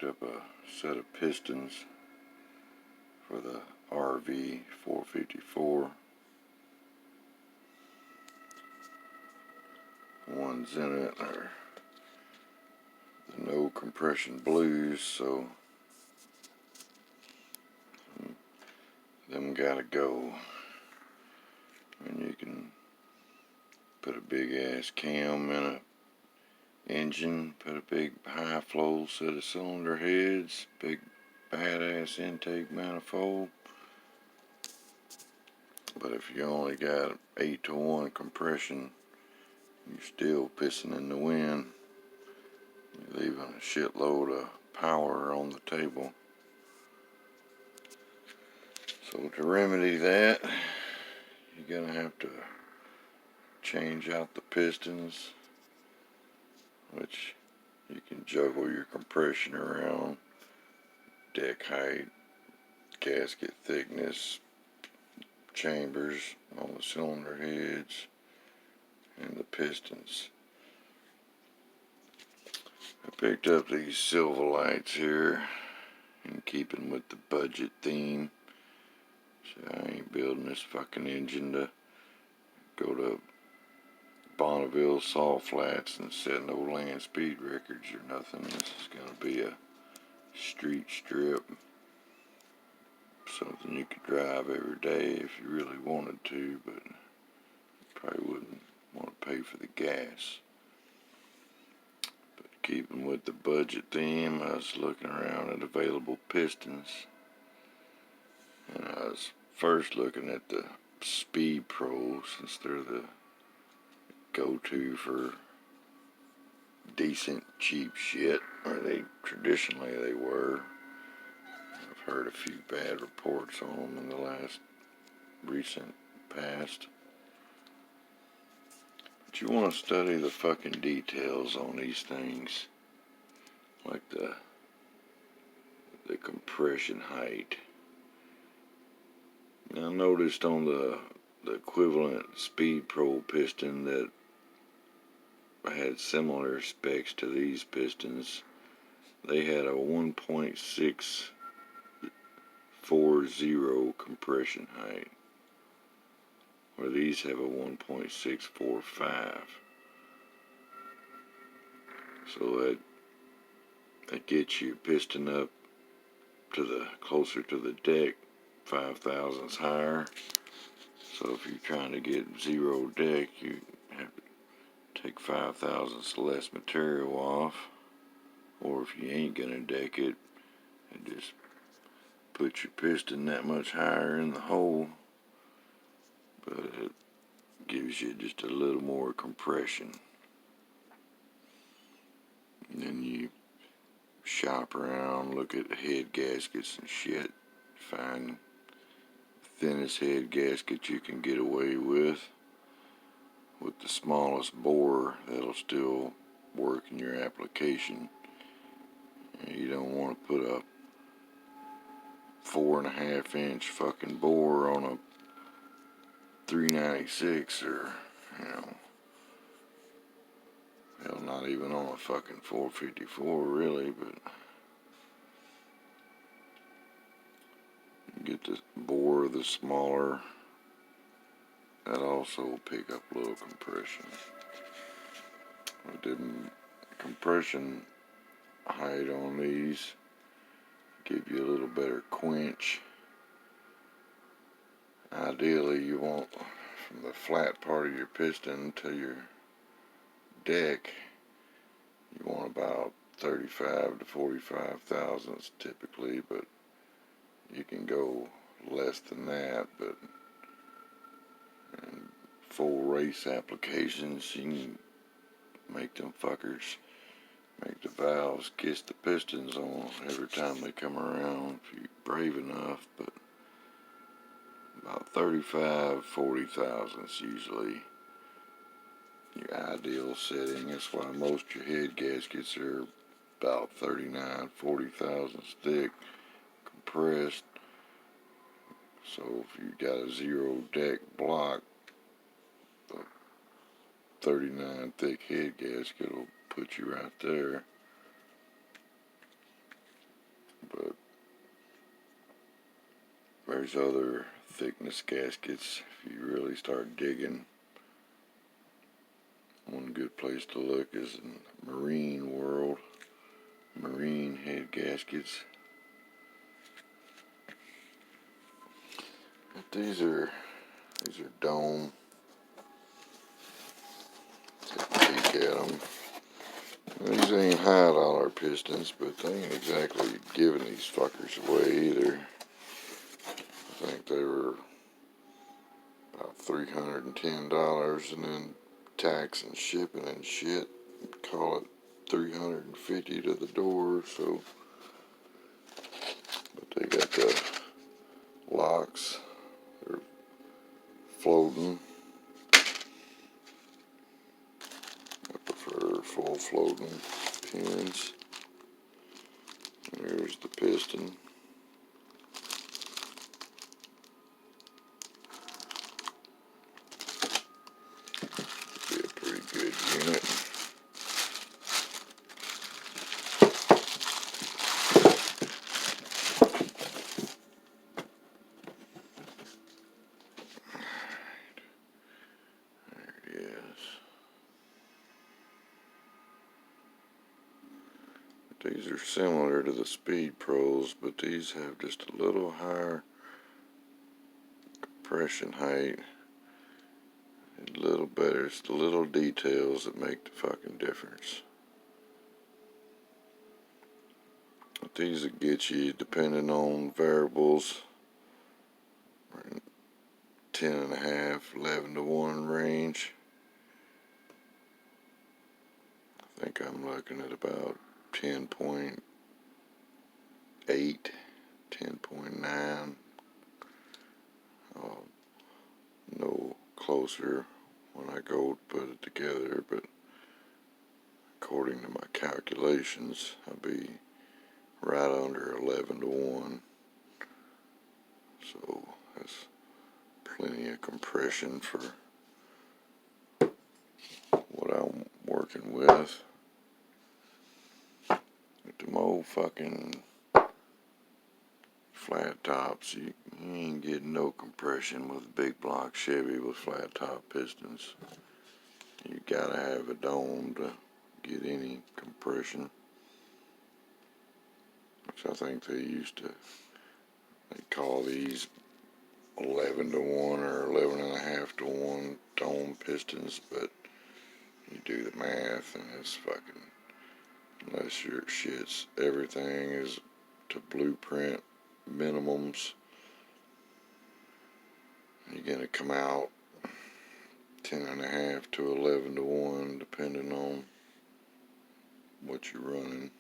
picked up a set of pistons for the RV 454. The ones in it are the no compression blues, so them gotta go. And you can put a big ass cam in a engine, put a big high flow set of cylinder heads, big badass intake manifold. But if you only got 8-to-1 compression, you're still pissing in the wind. You're leaving a shitload of power on the table. So to remedy that, you're gonna have to change out the pistons, which you can juggle your compression around, deck height, gasket thickness, chambers on the cylinder heads, and the pistons. I picked up these SILV-O-LITEs here in keeping with the budget theme. So I ain't building this fucking engine to go to Bonneville salt flats and set no land speed records or nothing. This is gonna be a street strip, something you could drive every day if you really wanted to, but you probably wouldn't want to pay for the gas. But keeping with the budget theme, I was looking around at available pistons, and I was first looking at the Speed Pro, since they're the go-to for decent cheap shit, or traditionally they were. I've heard a few bad reports on them in the last recent past. But you want to study the fucking details on these things, like the compression height. Now, I noticed on the equivalent Speed Pro piston that had similar specs to these pistons. They had a 1.640 compression height, where these have a 1.645. So that gets your piston up to the closer to the deck, 5 thousandths higher. So if you're trying to get zero deck, you have to take 5 thousandths less material off. Or if you ain't gonna deck it, and just put your piston that much higher in the hole, but it gives you just a little more compression. And then you shop around, look at the head gaskets and shit, find the thinnest head gasket you can get away with the smallest bore that'll still work in your application. And you don't want to put a 4.5 inch fucking bore on a 396, or, hell, not even on a fucking 454 really, but you get the bore the smaller, that also pick up a little compression. I didn't compression height on these give you a little better quench. Ideally, you want from the flat part of your piston to your deck, you want about 35 to 45 thousandths typically, but you can go less than that. But in full race applications, you can make them fuckers, make the valves kiss the pistons on every time they come around if you're brave enough. But about 35, 40 thousandths usually your ideal setting. That's why most of your head gaskets are about 39, 40 thousandths thick, compressed. So if you got a zero deck block, the 39 thick head gasket will put you right there. But there's other thickness gaskets if you really start digging. One good place to look is in Marine World. Marine head gaskets. But these are dome. Take a peek at them. These ain't high dollar pistons, but they ain't exactly giving these fuckers away either. I think they were about $310, and then tax and shipping and shit, call it $350 to the door. So, but they got the locks. They're floating. I prefer full floating pins. There's the piston. Be a pretty good unit. There it is. These are similar to the Speed Pros, but these have just a little higher compression height. A little better. It's the little details that make the fucking difference. But these will get you, depending on variables, 10.5, 11 to 1 range. I think I'm looking at about 10.8, 10.9. I'll know closer when I go put it together, but according to my calculations, I'll be right under 11 to 1. So that's plenty of compression for what I'm working with. With them old fucking flat tops, you ain't getting no compression with a big block Chevy with flat top pistons. You gotta have a dome to get any compression, which I think they call these 11 to 1 or 11.5 to 1 dome pistons, but you do the math and it's fucking, unless your shit's, everything is to blueprint minimums, you're gonna come out 10.5 to 11 to 1, depending on what you're running,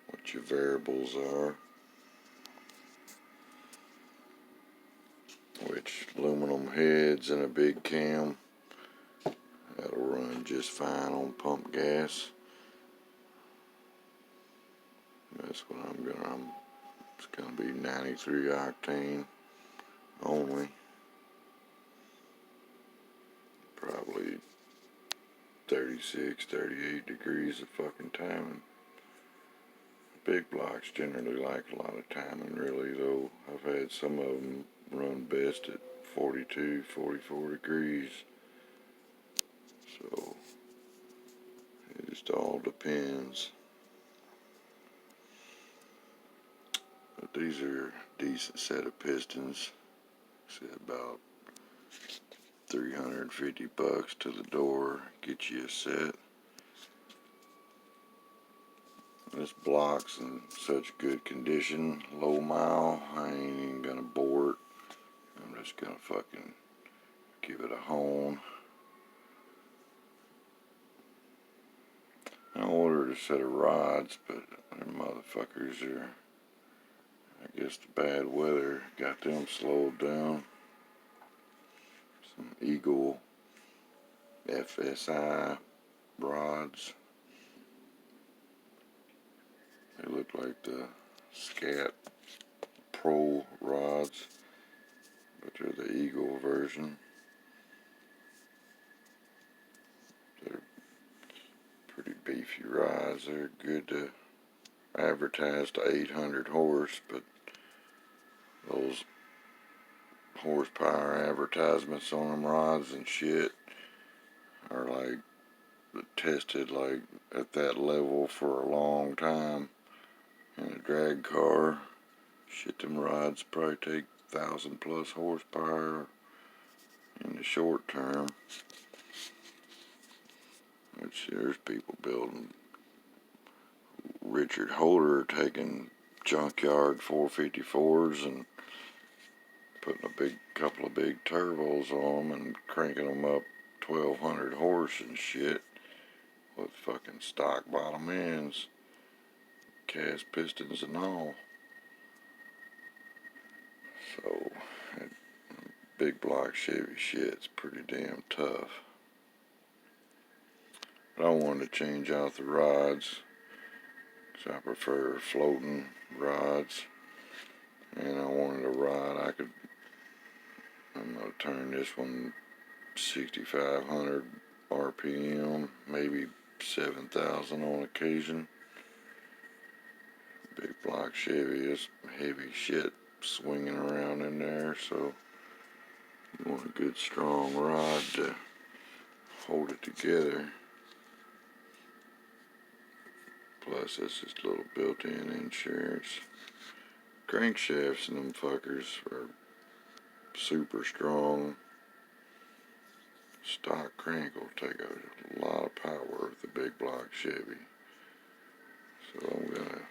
what your variables are. Which aluminum heads and a big cam, that'll run just fine on pump gas. That's what it's gonna be 93 octane only. Probably 36, 38 degrees of fucking timing. Big blocks generally like a lot of timing, really, though. I've had some of them run best at 42, 44 degrees. So it just all depends. But these are a decent set of pistons. Say about $350 to the door, get you a set. This block's in such good condition, low mile, I ain't even gonna bore it. I'm just gonna fucking give it a hone. I ordered a set of rods, but them motherfuckers are, I guess the bad weather got them slowed down. Some Eagle FSI rods. They look like the Scat Pro rods, but they're the Eagle version. They're pretty beefy rods. They're good to advertised to 800 horse, but those horsepower advertisements on them rods and shit are like tested like at that level for a long time. In a drag car, shit, them rods probably take 1,000+ horsepower in the short term, which there's people building. Richard Holder taking junkyard 454s and putting a couple of big turbos on them and cranking them up 1,200 horse and shit with fucking stock bottom ends, cast pistons and all. So that big block Chevy shit's pretty damn tough. But I wanted to change out the rods, because I prefer floating rods, and I wanted a rod I'm going to turn this one 6,500 RPM, maybe 7,000 on occasion. Big block Chevy is heavy shit swinging around in there, so you want a good strong rod to hold it together. Plus, that's just a little built-in insurance. Crankshafts in them fuckers are super strong. Stock crank will take a lot of power with the big block Chevy. So I'm gonna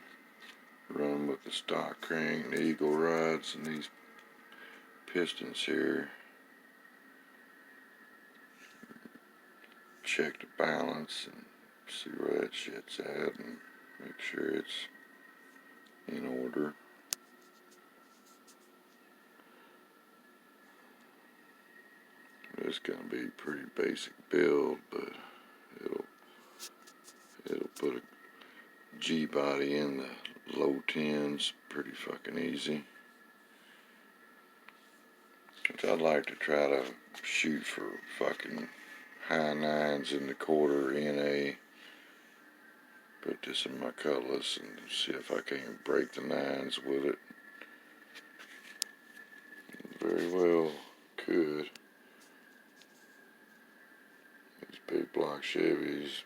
run with the stock crank, the eagle rods, and these pistons here. Check the balance and see where that shit's at and make sure it's in order. It's gonna be a pretty basic build, but it'll put a G body in the low 10s pretty fucking easy. Which I'd like to try to shoot for fucking high 9s in the quarter NA. Put this in my cutlass and see if I can't break the 9s with it. Very well could. These big block Chevys,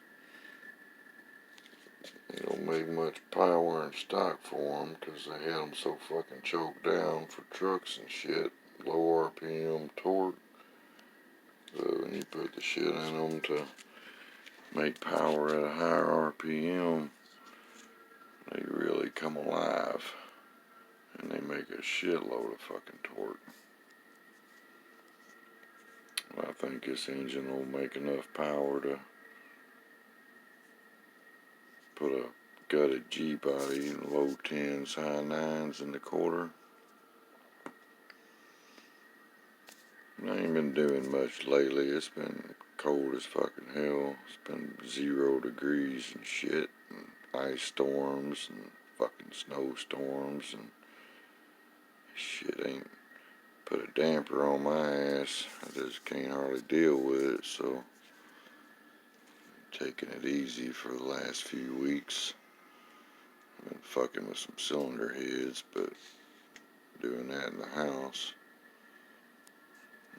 they don't make much power in stock for them because they had them so fucking choked down for trucks and shit. Low RPM torque. So when you put the shit in them to make power at a higher RPM, they really come alive. And they make a shitload of fucking torque. Well, I think this engine will make enough power to put a gutted G body in low 10s, high 9s in the quarter. I ain't been doing much lately. It's been cold as fucking hell. It's been 0 degrees and shit, and ice storms and fucking snowstorms, and shit ain't put a damper on my ass. I just can't hardly deal with it, so taking it easy for the last few weeks. I've been fucking with some cylinder heads, but doing that in the house.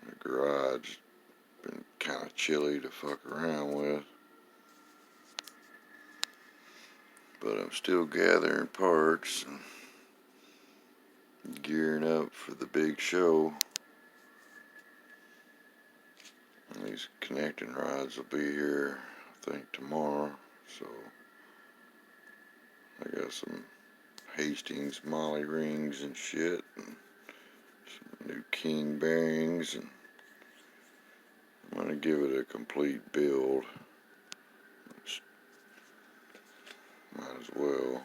The garage been kind of chilly to fuck around with, but I'm still gathering parts and gearing up for the big show. And these connecting rods will be here, I think, tomorrow. So I got some Hastings Molly rings and shit, and some new King bearings, and I'm gonna give it a complete build. Might as well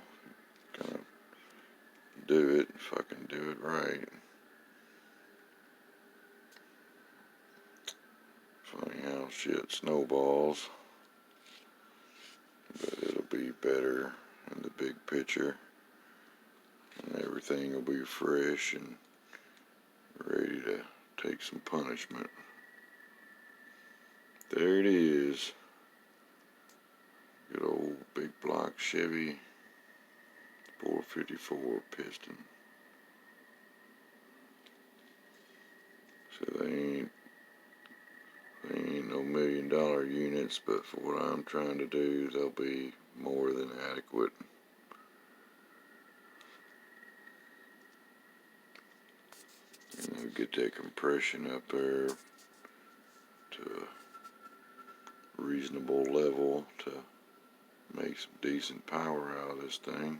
kind of do it, fucking do it right. Funny how shit snowballs, but it'll be better in the big picture, and everything will be fresh and ready to take some punishment. There it is. Good old big block Chevy 454 piston. So they ain't no $1 million units, but for what I'm trying to do, they'll be more than adequate. And they'll get that compression up there to a reasonable level to make some decent power out of this thing.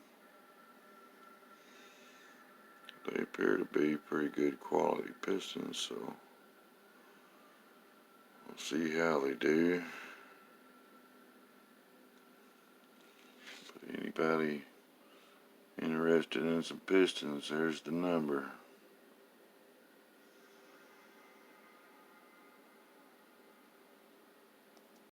They appear to be pretty good quality pistons, so we'll see how they do. But anybody interested in some pistons, there's the number.